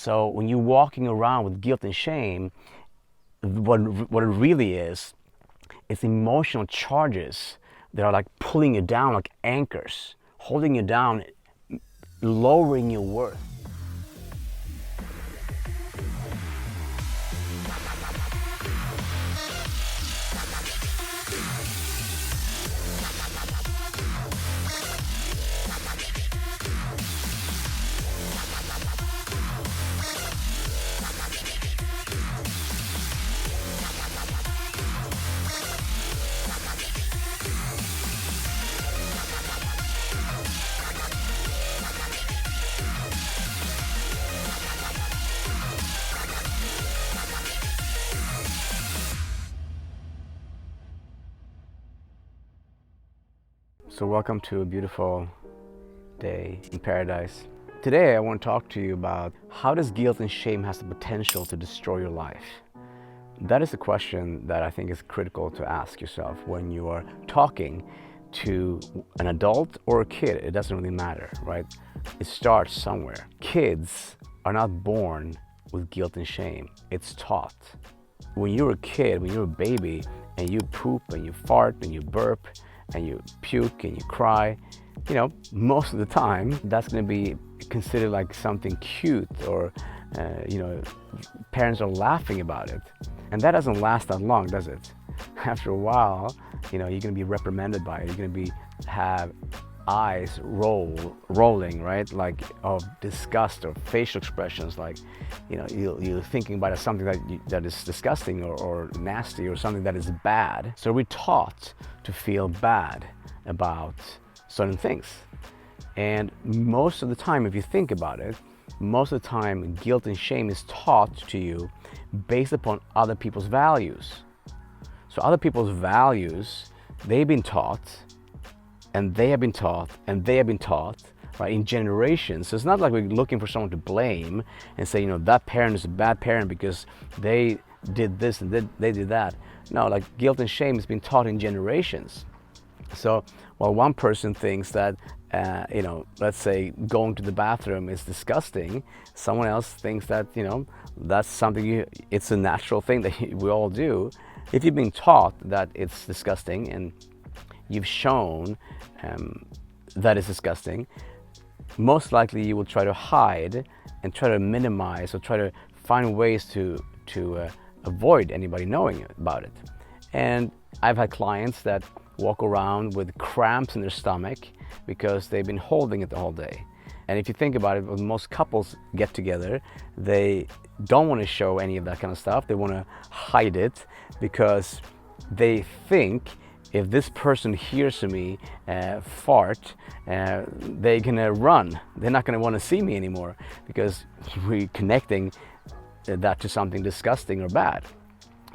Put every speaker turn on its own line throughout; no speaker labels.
So when you're walking around with guilt and shame, what it really is, it's emotional charges that are like pulling you down like anchors, holding you down, lowering your worth. So welcome to a beautiful day in paradise. Today I want to talk to you about how does guilt and shame has the potential to destroy your life? That is a question that I think is critical to ask yourself when you are talking to an adult or a kid. It doesn't really matter, right? It starts somewhere. Kids are not born with guilt and shame. It's taught. When you're a kid, when you're a baby, and you poop and you fart and you burp and you puke and you cry, most of the time that's going to be considered like something cute, or parents are laughing about it. And that doesn't last that long, does it? After a while, you're going to be reprimanded by it. You're going to have eyes rolling, right? Like of disgust, or facial expressions, like you're thinking about something that is disgusting or nasty, or something that is bad. So we're taught to feel bad about certain things. And most of the time, if you think about it, most of the time guilt and shame is taught to you based upon other people's values. So other people's values, they've been taught, and they have been taught, and they have been taught, right, in generations. So it's not like we're looking for someone to blame and say, that parent is a bad parent because they did this and they did that. No, like guilt and shame has been taught in generations. So while one person thinks that, let's say going to the bathroom is disgusting, someone else thinks that, that's something it's a natural thing that we all do. If you've been taught that it's disgusting and you've shown that it's disgusting, most likely you will try to hide and try to minimize, or try to find ways to avoid anybody knowing about it. And I've had clients that walk around with cramps in their stomach because they've been holding it the whole day. And if you think about it, when most couples get together, they don't want to show any of that kind of stuff. They want to hide it because they think, if this person hears me fart, they're gonna run. They're not gonna want to see me anymore, because we're connecting that to something disgusting or bad.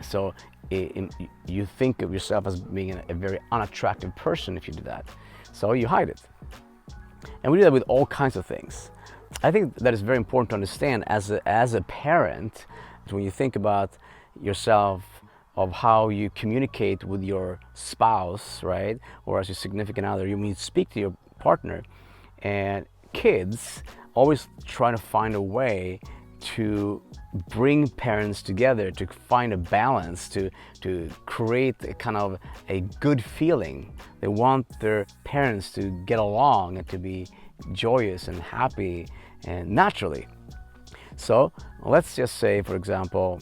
So you think of yourself as being a very unattractive person if you do that. So you hide it. And we do that with all kinds of things. I think that is very important to understand as a parent, when you think about yourself, of how you communicate with your spouse, right? Or as your significant other, you speak to your partner. And kids always try to find a way to bring parents together, to find a balance, to create a kind of a good feeling. They want their parents to get along and to be joyous and happy and naturally. So let's just say, for example,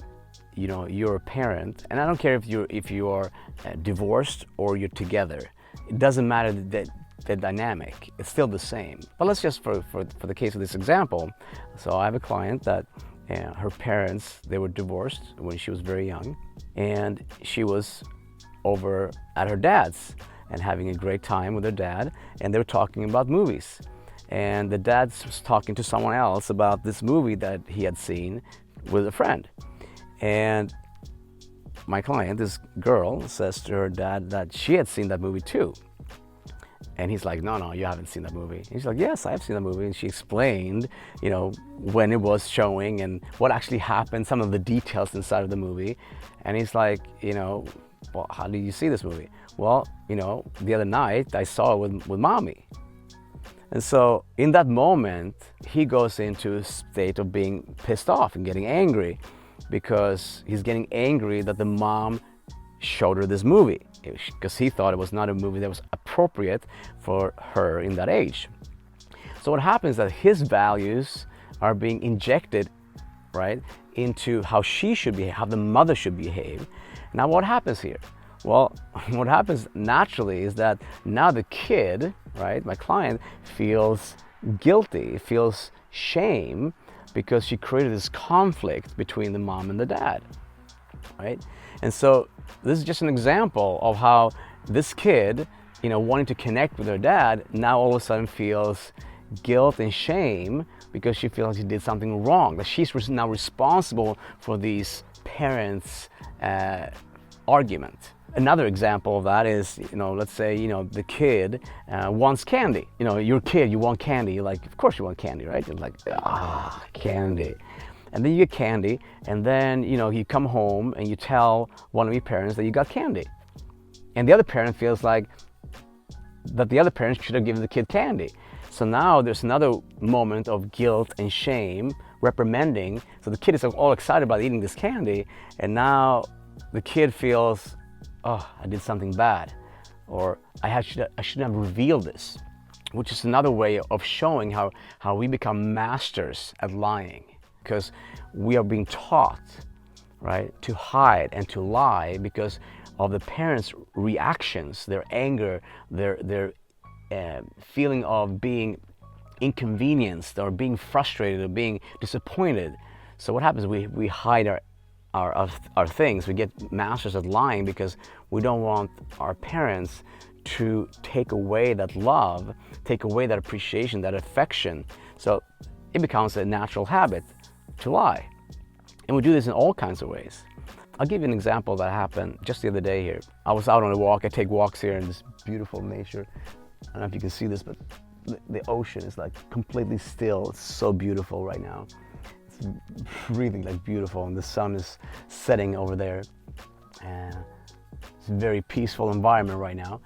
you're a parent, and I don't care if you are divorced or you're together. It doesn't matter the dynamic. It's still the same. But let's just, for the case of this example, so I have a client that her parents, they were divorced when she was very young, and she was over at her dad's and having a great time with her dad, and they were talking about movies. And the dad was talking to someone else about this movie that he had seen with a friend. And my client, this girl, says to her dad that she had seen that movie too. And he's like, no, you haven't seen that movie. And she's like, yes, I have seen that movie. And she explained, when it was showing and what actually happened, some of the details inside of the movie. And he's like, well, how did you see this movie? Well, the other night I saw it with mommy. And so in that moment, he goes into a state of being pissed off and getting angry, because he's getting angry that the mom showed her this movie, because he thought it was not a movie that was appropriate for her in that age. So what happens is that his values are being injected, right, into how she should behave, how the mother should behave. Now what happens here? Well, what happens naturally is that now the kid, right, my client, feels guilty, feels shame, because she created this conflict between the mom and the dad, right? And so this is just an example of how this kid, wanting to connect with her dad, now all of a sudden feels guilt and shame because she feels she did something wrong, that she's now responsible for these parents' argument. Another example of that is, let's say, the kid wants candy. You're a kid, you want candy. You're like, of course you want candy, right? You're like, candy. And then you get candy, and then, you come home and you tell one of your parents that you got candy. And the other parent feels like that the other parent should have given the kid candy. So now there's another moment of guilt and shame, reprimanding. So the kid is all excited about eating this candy, and now the kid feels, oh, I did something bad, or I shouldn't have revealed this, which is another way of showing how we become masters at lying, because we are being taught, right, to hide and to lie because of the parents' reactions, their anger, their feeling of being inconvenienced or being frustrated or being disappointed. So what happens? We hide our things. We get masters at lying because we don't want our parents to take away that love, take away that appreciation, that affection. So it becomes a natural habit to lie. And we do this in all kinds of ways. I'll give you an example that happened just the other day here. I was out on a walk. I take walks here in this beautiful nature. I don't know if you can see this, but the ocean is like completely still. It's so beautiful right now. It's really like beautiful, and the sun is setting over there. And it's a very peaceful environment right now.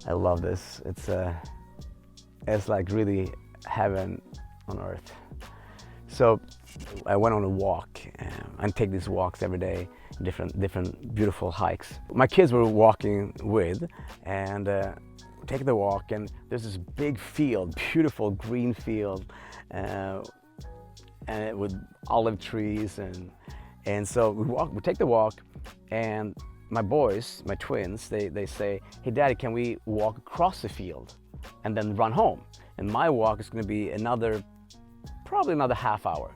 I love this. It's like really heaven on earth. So I went on a walk. I take these walks every day, different beautiful hikes. My kids were walking with, and take the walk, and there's this big field, beautiful green field, and with olive trees, and so we take the walk, and my boys, my twins, they say, hey daddy, can we walk across the field and then run home? And my walk is going to be probably another half hour.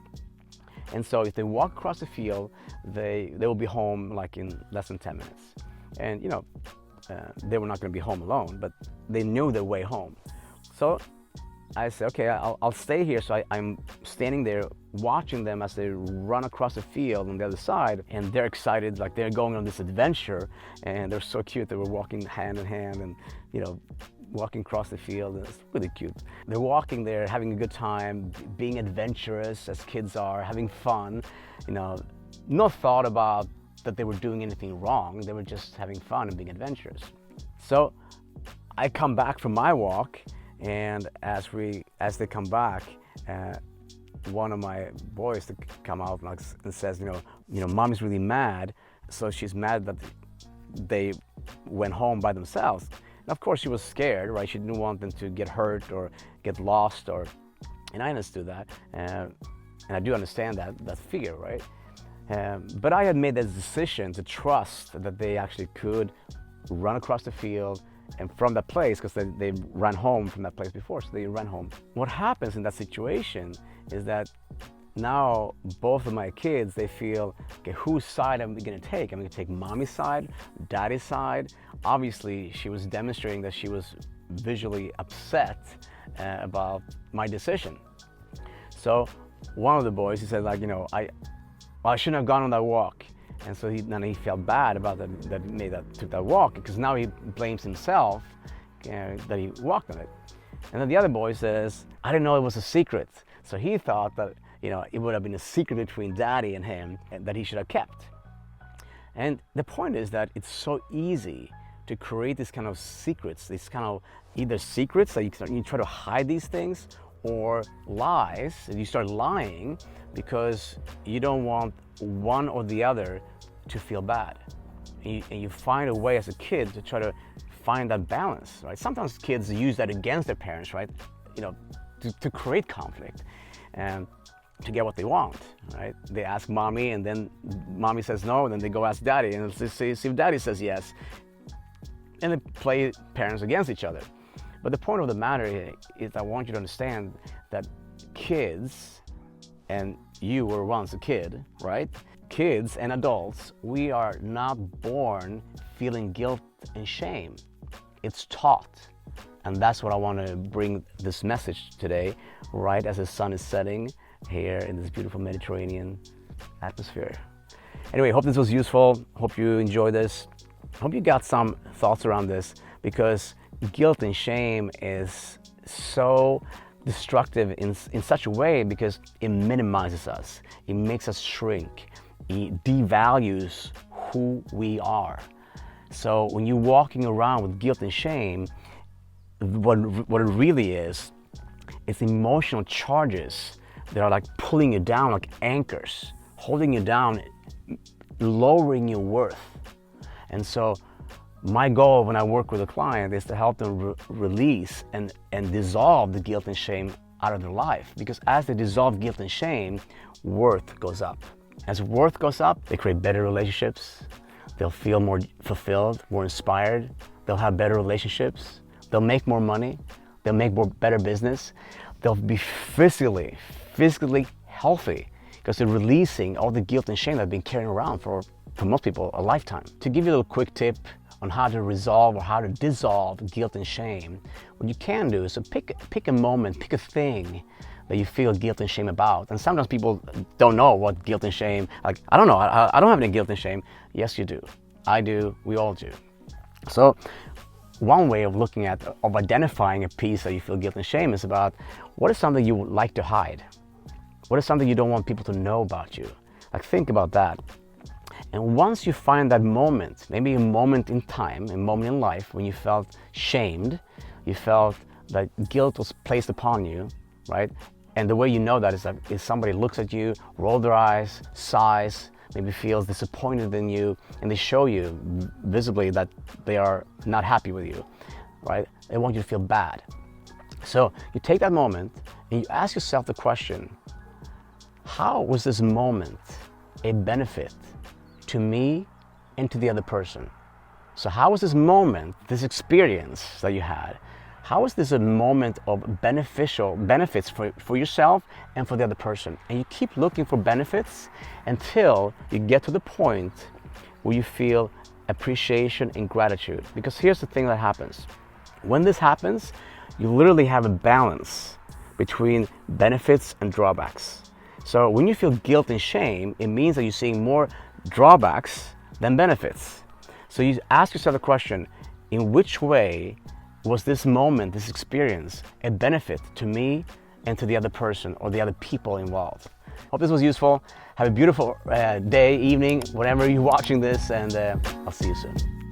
And so if they walk across the field, they will be home like in less than 10 minutes. And they were not going to be home alone, but they knew their way home. So I said, okay, I'll stay here. So I'm standing there watching them as they run across the field on the other side, and they're excited, like they're going on this adventure, and they're so cute. They were walking hand in hand and, walking across the field, and it's really cute. They're walking there, having a good time, being adventurous as kids are, having fun, no thought about that they were doing anything wrong. They were just having fun and being adventurous. So I come back from my walk, and as they come back, one of my boys to come out and says, mommy's really mad. So she's mad that they went home by themselves. And of course she was scared, right? She didn't want them to get hurt or get lost, and I understood that, and I do understand that fear, right? But I had made this decision to trust that they actually could run across the field, and from that place, because they ran home from that place before, so they ran home. What happens in that situation is that now both of my kids, they feel, okay, whose side am I going to take? Am I going to take mommy's side, daddy's side? Obviously, she was demonstrating that she was visually upset about my decision. So one of the boys, he said, I shouldn't have gone on that walk. And so he felt bad about that he took that walk, because now he blames himself that he walked on it. And then the other boy says, I didn't know it was a secret. So he thought that it would have been a secret between daddy and him, and that he should have kept. And the point is that it's so easy to create these kind of secrets, these kind of either secrets that you try to hide these things, or lies, and you start lying because you don't want one or the other to feel bad. And you find a way as a kid to try to find that balance, right? Sometimes kids use that against their parents, right? You know, to create conflict and to get what they want, right? They ask mommy, and then mommy says no, and then they go ask daddy, and see if daddy says yes. And they play parents against each other. But the point of the matter is I want you to understand that kids, and you were once a kid, right? Kids and adults, we are not born feeling guilt and shame. It's taught. And that's what I want to bring this message today, right as the sun is setting here in this beautiful Mediterranean atmosphere. Anyway, hope this was useful. Hope you enjoyed this. Hope you got some thoughts around this, because guilt and shame is so destructive in such a way because it minimizes us. It makes us shrink. It devalues who we are. So when you're walking around with guilt and shame, what it really is, it's emotional charges that are like pulling you down like anchors, holding you down, lowering your worth. And so my goal when I work with a client is to help them release and dissolve the guilt and shame out of their life. Because as they dissolve guilt and shame, worth goes up. As worth goes up, they create better relationships. They'll feel more fulfilled, more inspired. They'll have better relationships. They'll make more money. They'll make better business. They'll be physically healthy because they're releasing all the guilt and shame that they've been carrying around for most people a lifetime. To give you a little quick tip on how to resolve or how to dissolve guilt and shame, what you can do is to pick a moment, pick a thing that you feel guilt and shame about. And sometimes people don't know what guilt and shame, like, I don't know, I don't have any guilt and shame. Yes, you do. I do, we all do. So one way of looking at, of identifying a piece that you feel guilt and shame is about what is something you would like to hide? What is something you don't want people to know about you? Like, think about that. And once you find that moment, maybe a moment in time, a moment in life when you felt shamed, you felt that guilt was placed upon you, right? And the way you know that is that if somebody looks at you, roll their eyes, sighs, maybe feels disappointed in you, and they show you visibly that they are not happy with you, right? They want you to feel bad. So you take that moment and you ask yourself the question, how was this moment a benefit to me and to the other person? So how was this moment, this experience that you had, how is this a moment of benefits for yourself and for the other person? And you keep looking for benefits until you get to the point where you feel appreciation and gratitude. Because here's the thing that happens. When this happens, you literally have a balance between benefits and drawbacks. So when you feel guilt and shame, it means that you're seeing more drawbacks than benefits. So you ask yourself the question, in which way was this moment, this experience, a benefit to me and to the other person or the other people involved? Hope this was useful. Have a beautiful day, evening, whenever you're watching this, and I'll see you soon.